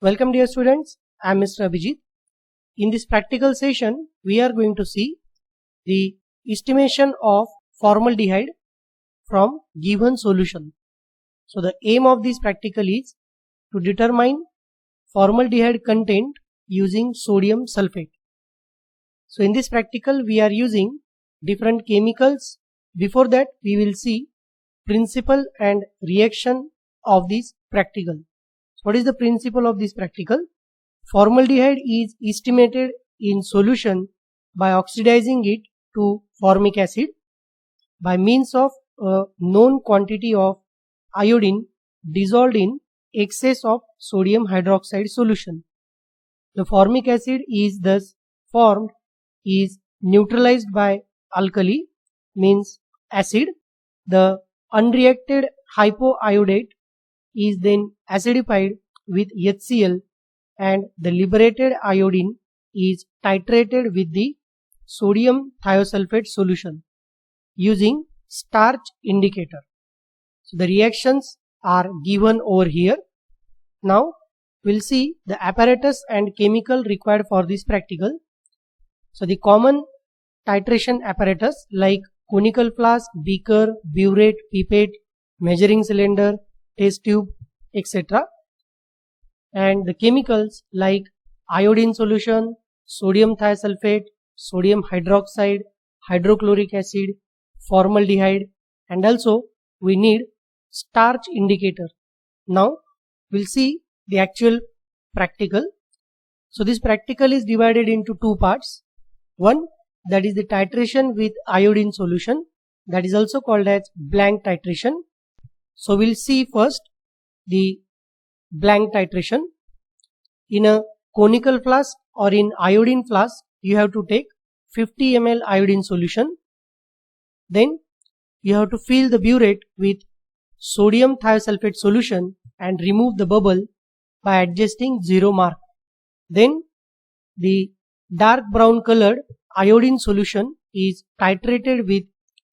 Welcome dear students, I am Mr. Abhijit. In this practical session, we are going to see the estimation of formaldehyde from given solution. So the aim of this practical is to determine formaldehyde content using sodium sulfate. So in this practical, we are using different chemicals. Before that, we will see principle and reaction of this practical. What is the principle of this practical? Formaldehyde is estimated in solution by oxidizing it to formic acid by means of a known quantity of iodine dissolved in excess of sodium hydroxide solution. The formic acid is thus formed is neutralized by alkali, means acid. The unreacted hypoiodate is then acidified with HCl and the liberated iodine is titrated with the sodium thiosulfate solution using starch indicator. So the reactions are given over here. Now we'll see the apparatus and chemical required for this practical. So the common titration apparatus like conical flask, beaker, burette, pipette, measuring cylinder, test tube, etc. And the chemicals like iodine solution, sodium thiosulfate, sodium hydroxide, hydrochloric acid, formaldehyde, and also we need starch indicator. Now we'll see the actual practical. So this practical is divided into two parts. One, that is the titration with iodine solution, that is also called as blank titration. So we'll see first the blank titration. In a conical flask or in iodine flask, you have to take 50 ml iodine solution. Then you have to fill the burette with sodium thiosulfate solution and remove the bubble by adjusting 0 mark. Then the dark brown colored iodine solution is titrated with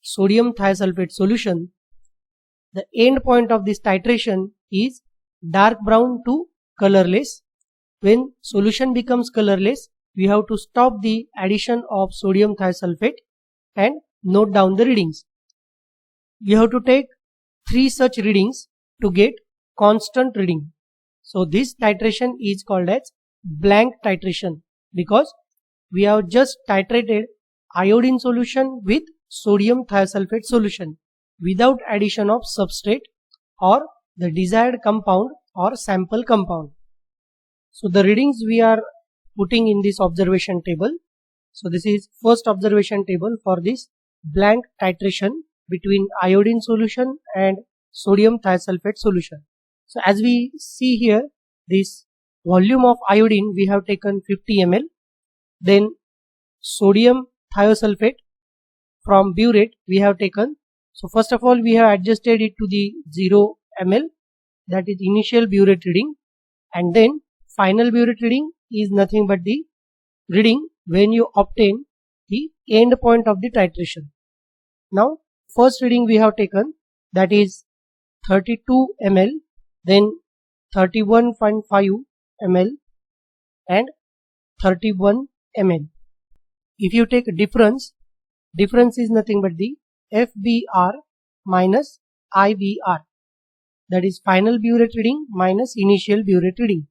sodium thiosulfate solution. The end point of this titration is dark brown to colorless. When solution becomes colorless, we have to stop the addition of sodium thiosulfate and note down the readings. You have to take 3 such readings to get constant reading. So this titration is called as blank titration because we have just titrated iodine solution with sodium thiosulfate solution without addition of substrate or the desired compound or sample compound. So the readings we are putting in this observation table. So this is first observation table for this blank titration between iodine solution and sodium thiosulfate solution. So as we see here, this volume of iodine we have taken 50 ml. Then sodium thiosulfate from burette we have taken. So first of all we have adjusted it to the 0 ml, that is initial burette reading, and then final burette reading is nothing but the reading when you obtain the end point of the titration. Now first reading we have taken, that is 32 ml, then 31.5 ml and 31 ml. If you take difference is nothing but the FBr minus IBr, that is final burette reading minus initial burette reading.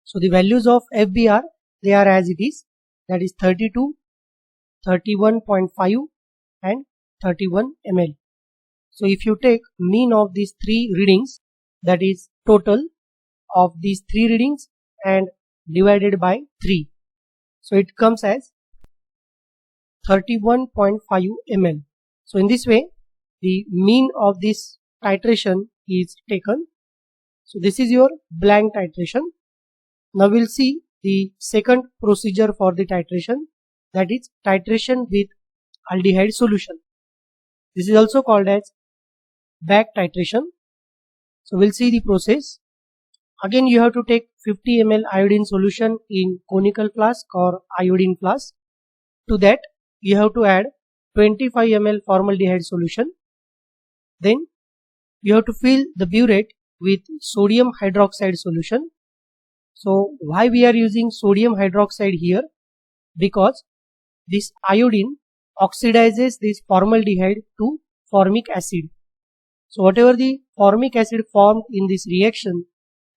So the values of FBr, they are as it is, that is 32, 31.5 and 31 ml. So if you take mean of these 3 readings, that is total of these 3 readings and divided by 3. So it comes as 31.5 ml. So in this way, the mean of this titration is taken. So this is your blank titration. Now we'll see the second procedure for the titration, that is titration with aldehyde solution. This is also called as back titration. So we'll see the process. Again you have to take 50 ml iodine solution in conical flask or iodine flask. To that you have to add 25 ml formaldehyde solution. Then you have to fill the burette with sodium hydroxide solution. So why we are using sodium hydroxide here? Because this iodine oxidizes this formaldehyde to formic acid. So whatever the formic acid formed in this reaction,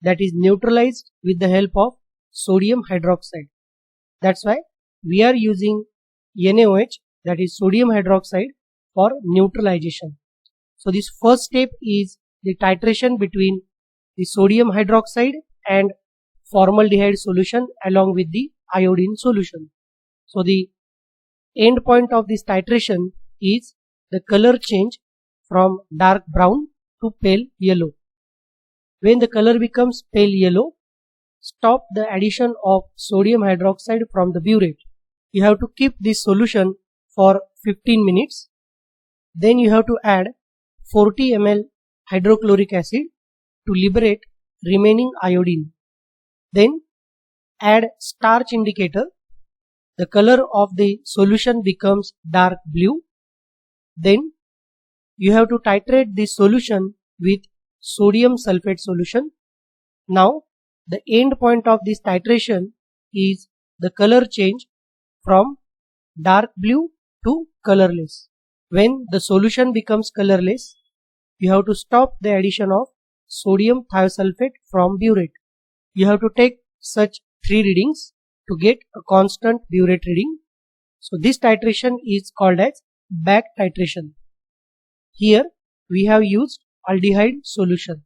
that is neutralized with the help of sodium hydroxide. That's why we are using NaOH, that is sodium hydroxide, for neutralization. So this first step is the titration between the sodium hydroxide and formaldehyde solution along with the iodine solution. So the end point of this titration is the color change from dark brown to pale yellow. When the color becomes pale yellow, stop the addition of sodium hydroxide from the burette. You have to keep this solution for 15 minutes. Then you have to add 40 ml hydrochloric acid to liberate remaining iodine. Then add starch indicator. The color of the solution becomes dark blue. Then you have to titrate this solution with sodium sulfate solution. Now the end point of this titration is the color change from dark blue to colorless. When the solution becomes colorless, you have to stop the addition of sodium thiosulfate from burette. You have to take such 3 readings to get a constant burette reading. So this titration is called as back titration. Here we have used aldehyde solution,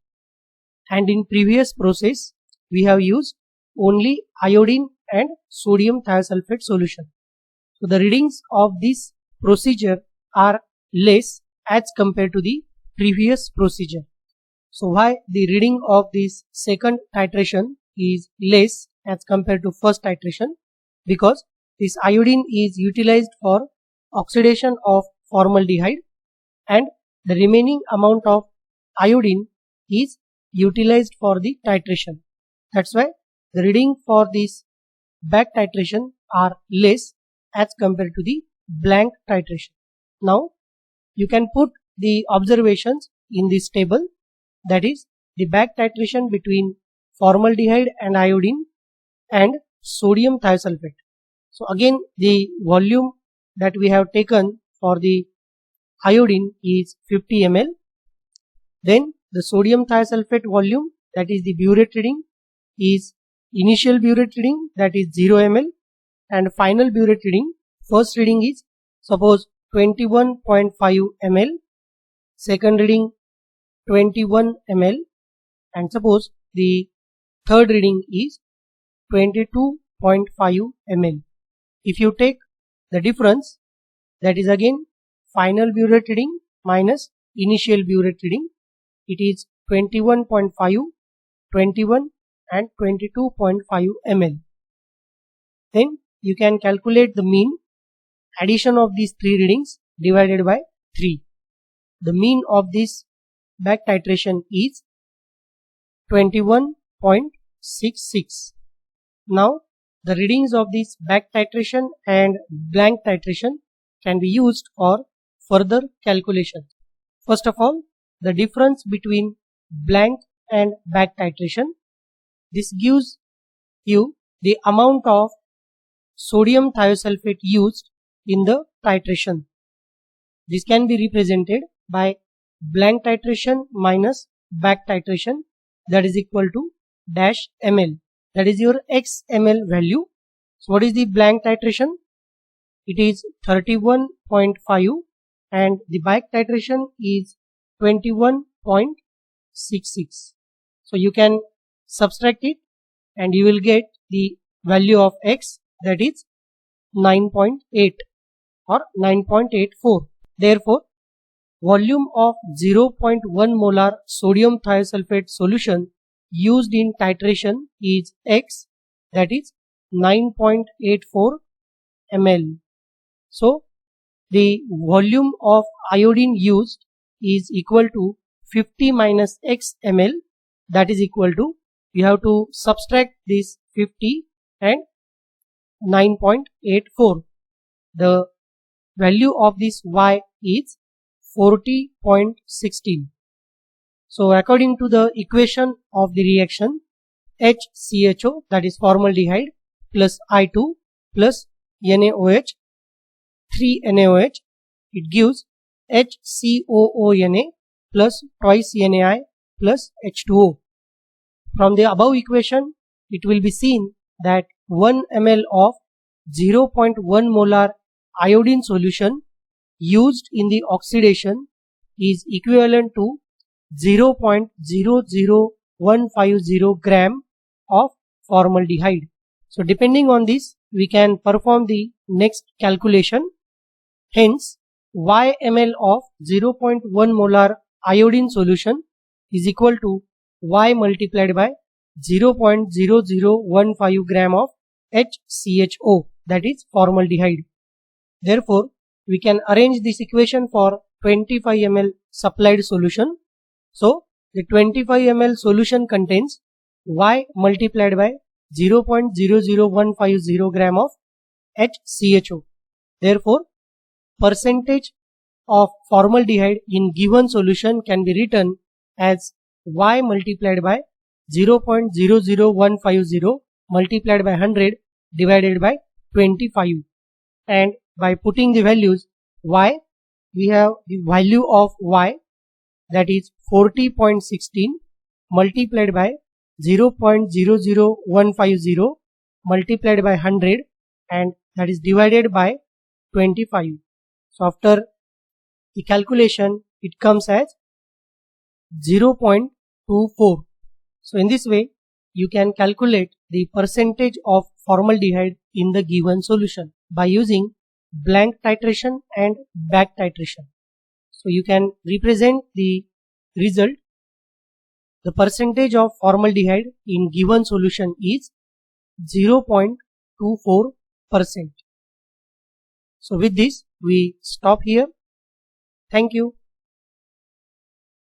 and in previous process we have used only iodine and sodium thiosulfate solution. So the readings of this procedure are less as compared to the previous procedure. So why the reading of this second titration is less as compared to first titration? Because this iodine is utilized for oxidation of formaldehyde and the remaining amount of iodine is utilized for the titration. That's why the reading for this back titration are less as compared to the blank titration. Now you can put the observations in this table, that is the back titration between formaldehyde and iodine and sodium thiosulfate. So again the volume that we have taken for the iodine is 50 ml. Then the sodium thiosulfate volume, that is the burette reading, is initial burette reading, that is 0 ml, and final burette reading, first reading is suppose 21.5 ml, second reading 21 ml, and suppose the third reading is 22.5 ml. If you take the difference, that is again final burette reading minus initial burette reading, it is 21.5, 21 and 22.5 ml. Then you can calculate the mean addition of these 3 readings divided by 3. The mean of this back titration is 21.66. Now the readings of this back titration and blank titration can be used for further calculations. First of all, the difference between blank and back titration. This gives you the amount of sodium thiosulfate used in the titration. This can be represented by blank titration minus back titration, that is equal to dash ml. That is your x ml value. So what is the blank titration? It is 31.5 and the back titration is 21.66. So you can subtract it and you will get the value of x, that is 9.8 or 9.84. Therefore, volume of 0.1 molar sodium thiosulfate solution used in titration is x, that is 9.84 ml. So the volume of iodine used is equal to 50 minus x ml, that is equal to, you have to subtract this 50 and 9.84. The value of this y is 40.16. So according to the equation of the reaction, HCHO, that is formaldehyde, plus I2 plus NaOH, 3 NaOH, it gives HCOONA plus twice NaI plus H2O. From the above equation, it will be seen that 1 ml of 0.1 molar iodine solution used in the oxidation is equivalent to 0.00150 gram of formaldehyde. So depending on this, we can perform the next calculation. Hence, Y ml of 0.1 molar iodine solution is equal to Y multiplied by 0.0015 gram of HCHO, that is formaldehyde. Therefore, we can arrange this equation for 25 ml supplied solution. So, the 25 ml solution contains Y multiplied by 0.00150 gram of HCHO. Therefore, percentage of formaldehyde in given solution can be written as Y multiplied by 0.00150 multiplied by 100 divided by 25. And by putting the values Y, we have the value of Y, that is 40.16 multiplied by 0.00150 multiplied by 100, and that is divided by 25. So after the calculation, it comes as 0.24. So in this way, you can calculate the percentage of formaldehyde in the given solution by using blank titration and back titration. So you can represent the result. The percentage of formaldehyde in given solution is 0.24%. So with this, we stop here. Thank you.